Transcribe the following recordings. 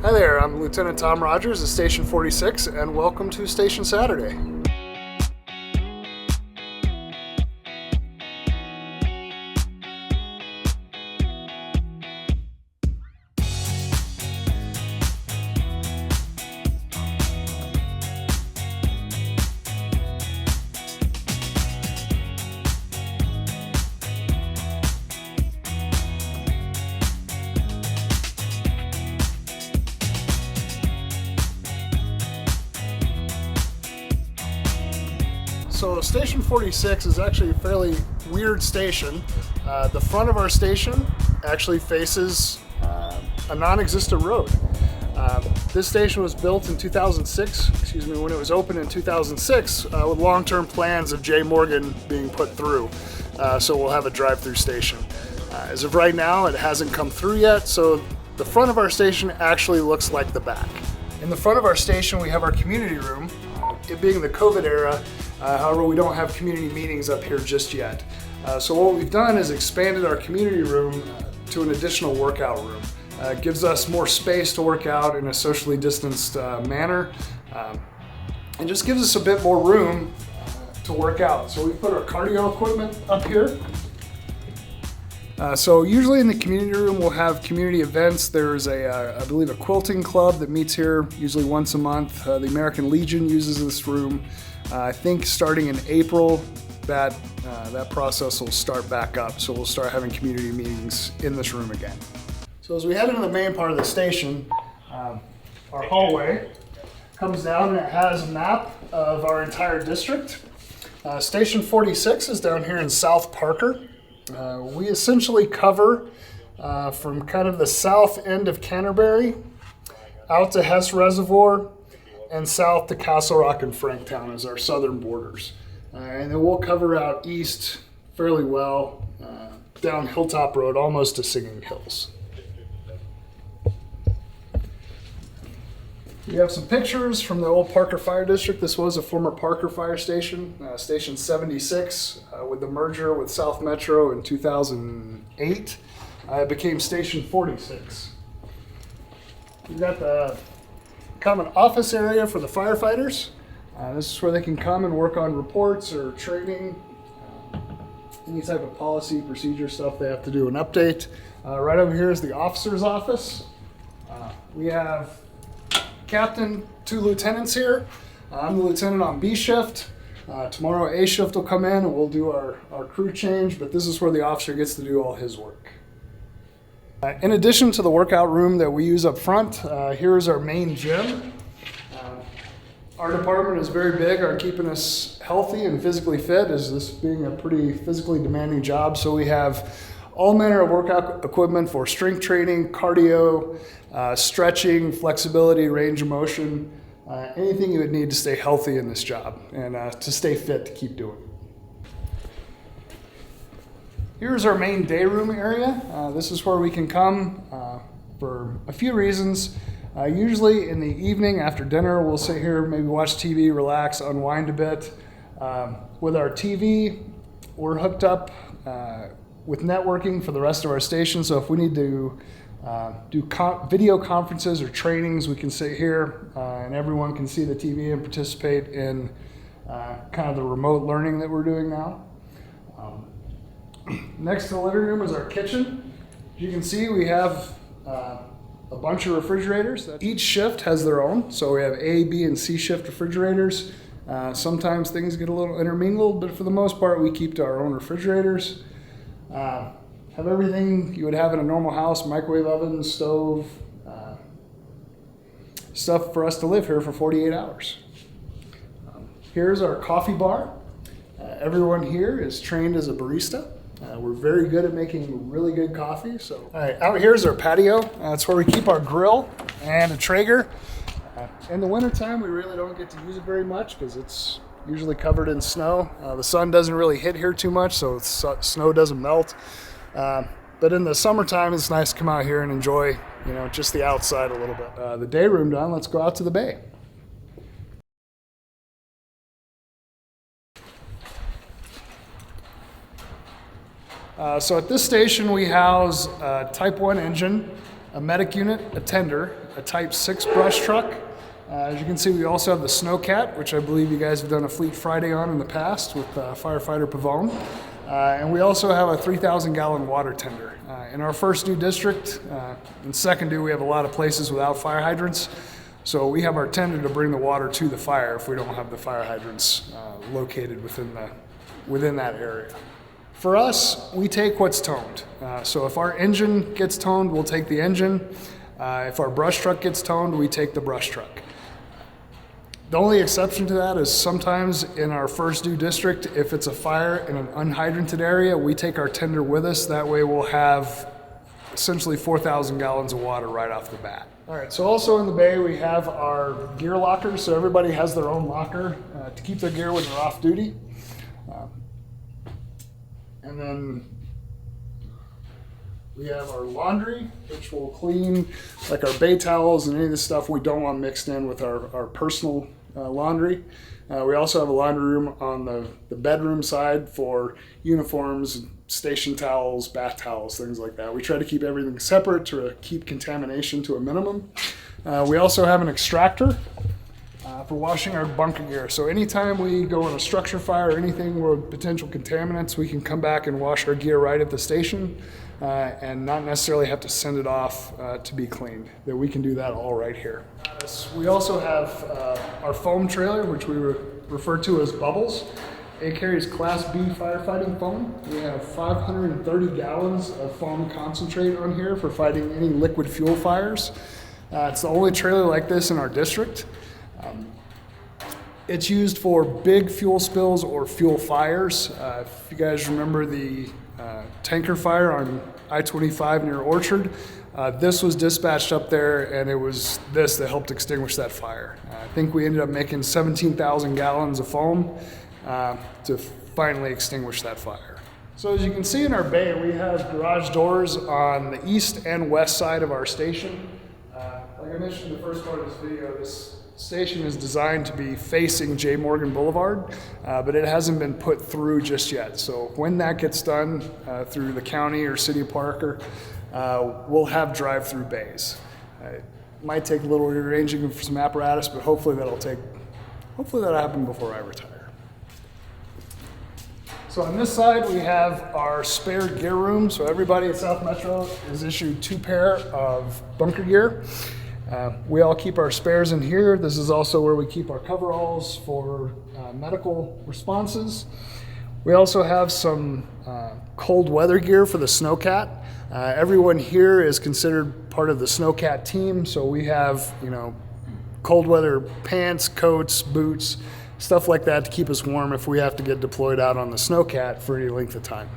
Hi there, I'm Lieutenant Tom Rogers of Station 46, and welcome to Station Saturday. So Station 46 is actually a fairly weird station. The front of our station actually faces a non-existent road. This station was built in 2006, when it was opened in 2006 with long-term plans of J. Morgan being put through. So we'll have a drive-through station. As of right now, it hasn't come through yet, so the front of our station actually looks like the back. In the front of our station, we have our community room. It being the COVID era, however, we don't have community meetings up here just yet. So what we've done is expanded our community room to an additional workout room. It gives us more space to work out in a socially distanced manner, and just gives us a bit more room to work out. So we put our cardio equipment up here. So usually in the community room we'll have community events. There's I believe a quilting club that meets here usually once a month. The American Legion uses this room. I think starting in April that process will start back up. So we'll start having community meetings in this room again. So as we head into the main part of the station, our hallway comes down and it has a map of our entire district. Station 46 is down here in South Parker. We essentially cover from kind of the south end of Canterbury out to Hess Reservoir and south to Castle Rock and Franktown as our southern borders. And then we'll cover out east fairly well, down Hilltop Road almost to Singing Hills. We have some pictures from the old Parker Fire District. This was a former Parker Fire Station, Station 76. With the merger with South Metro in 2008, it became Station 46. We've got the common office area for the firefighters. This is where they can come and work on reports or training, any type of policy, procedure stuff they have to do an update. Right over here is the officer's office. We have captain, 2 lieutenants here. I'm the lieutenant on B shift. Tomorrow A shift will come in and we'll do our crew change, but this is where the officer gets to do all his work. In addition to the workout room that we use up front, here's our main gym. Our department is very big on keeping us healthy and physically fit, as this being a pretty physically demanding job. So we have all manner of workout equipment for strength training, cardio, stretching, flexibility, range of motion, anything you would need to stay healthy in this job and to stay fit to keep doing. Here's our main day room area. This is where we can come for a few reasons. Usually in the evening after dinner, we'll sit here, maybe watch TV, relax, unwind a bit. With our TV, we're hooked up with networking for the rest of our station. So if we need to do video conferences or trainings, we can sit here and everyone can see the TV and participate in kind of the remote learning that we're doing now. Next to the living room is our kitchen. As you can see, we have a bunch of refrigerators. Each shift has their own. So we have A, B, and C shift refrigerators. Sometimes things get a little intermingled, but for the most part, we keep to our own refrigerators. Have everything you would have in a normal house: microwave oven, stove, stuff for us to live here for 48 hours. Here's our coffee bar. Everyone here is trained as a barista. We're very good at making really good coffee. So, all right, out here is our patio. That's where we keep our grill and a Traeger. In the wintertime, we really don't get to use it very much because it's usually covered in snow. The sun doesn't really hit here too much, so snow doesn't melt. But in the summertime, it's nice to come out here and enjoy, just the outside a little bit. The day room done, let's go out to the bay. So at this station, we house a Type 1 engine, a medic unit, a tender, a Type 6 brush truck. As you can see, we also have the Snowcat, which I believe you guys have done a Fleet Friday on in the past with firefighter Pavone. And we also have a 3,000 gallon water tender. In our first due district, in second due, we have a lot of places without fire hydrants. So we have our tender to bring the water to the fire if we don't have the fire hydrants located within that area. For us, we take what's toned. So if our engine gets toned, we'll take the engine. If our brush truck gets toned, we take the brush truck. The only exception to that is sometimes in our first due district, if it's a fire in an unhydranted area, we take our tender with us. That way we'll have essentially 4,000 gallons of water right off the bat. All right, so also in the bay, we have our gear lockers. So everybody has their own locker to keep their gear when they're off duty. And then we have our laundry, which will clean like our bay towels and any of the stuff we don't want mixed in with our personal laundry. We also have a laundry room on the bedroom side for uniforms, station towels, bath towels, things like that. We try to keep everything separate to keep contamination to a minimum. We also have an extractor for washing our bunker gear. So anytime we go on a structure fire or anything with potential contaminants, we can come back and wash our gear right at the station. And not necessarily have to send it off to be cleaned. That we can do that all right here. We also have our foam trailer, which we refer to as Bubbles. It carries Class B firefighting foam. We have 530 gallons of foam concentrate on here for fighting any liquid fuel fires. It's the only trailer like this in our district. It's used for big fuel spills or fuel fires. If you guys remember the tanker fire on I-25 near Orchard, this was dispatched up there, and it was this that helped extinguish that fire. I think we ended up making 17,000 gallons of foam to finally extinguish that fire. So as you can see in our bay, we have garage doors on the east and west side of our station. Like I mentioned in the first part of this video, this station is designed to be facing J. Morgan Boulevard, but it hasn't been put through just yet. So when that gets done through the county or city of Parker, we'll have drive-through bays. It might take a little rearranging for some apparatus, but hopefully that'll happen before I retire. So on this side, we have our spare gear room. So everybody at South Metro is issued 2 pair of bunker gear. We all keep our spares in here. This is also where we keep our coveralls for medical responses. We also have some cold weather gear for the Snowcat. Everyone here is considered part of the Snowcat team, so we have, cold weather pants, coats, boots, stuff like that to keep us warm if we have to get deployed out on the Snowcat for any length of time.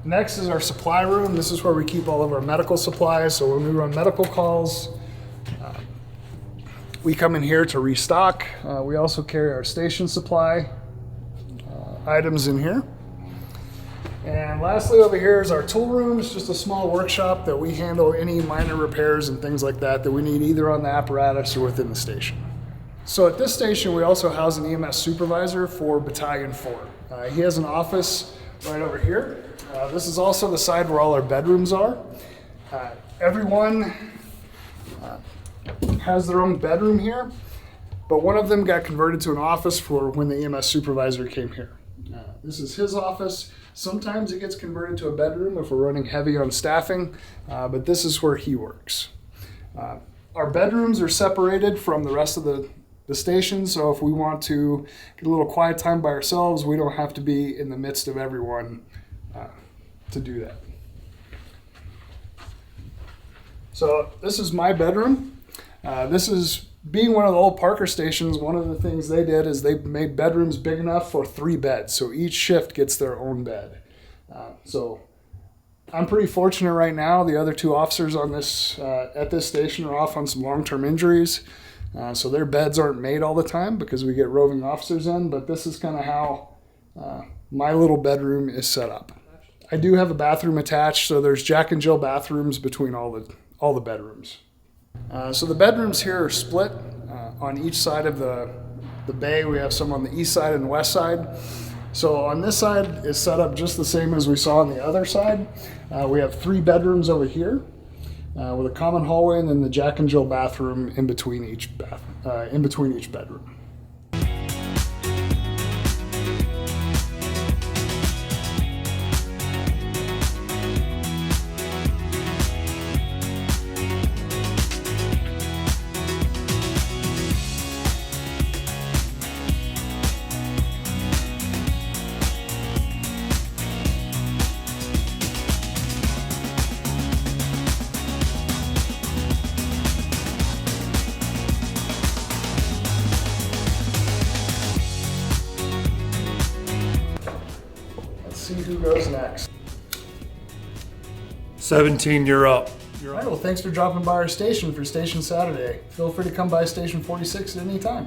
Next is our supply room. This is where we keep all of our medical supplies. So when we run medical calls, we come in here to restock. We also carry our station supply items in here. And lastly, over here is our tool room. It's just a small workshop that we handle any minor repairs and things like that we need either on the apparatus or within the station. So at this station, we also house an EMS supervisor for Battalion 4. He has an office right over here. This is also the side where all our bedrooms are. Everyone has their own bedroom here, but one of them got converted to an office for when the EMS supervisor came here. This is his office. Sometimes it gets converted to a bedroom if we're running heavy on staffing, but this is where he works. Our bedrooms are separated from the rest of the station, so if we want to get a little quiet time by ourselves, we don't have to be in the midst of everyone to do that. So this is my bedroom. This is, being one of the old Parker stations, one of the things they did is they made bedrooms big enough for 3 beds, so each shift gets their own bed. So I'm pretty fortunate right now. The other 2 officers on this at this station are off on some long-term injuries, so their beds aren't made all the time because we get roving officers in, but this is kind of how my little bedroom is set up. I do have a bathroom attached, so there's Jack and Jill bathrooms between all the bedrooms. So the bedrooms here are split on each side of the bay. We have some on the east side and the west side. So on this side is set up just the same as we saw on the other side. We have 3 bedrooms over here. with a common hallway and then the Jack and Jill bathroom in between each bedroom. See who goes next. 17, you're up. All right, well, thanks for dropping by our station for Station Saturday. Feel free to come by Station 46 at any time.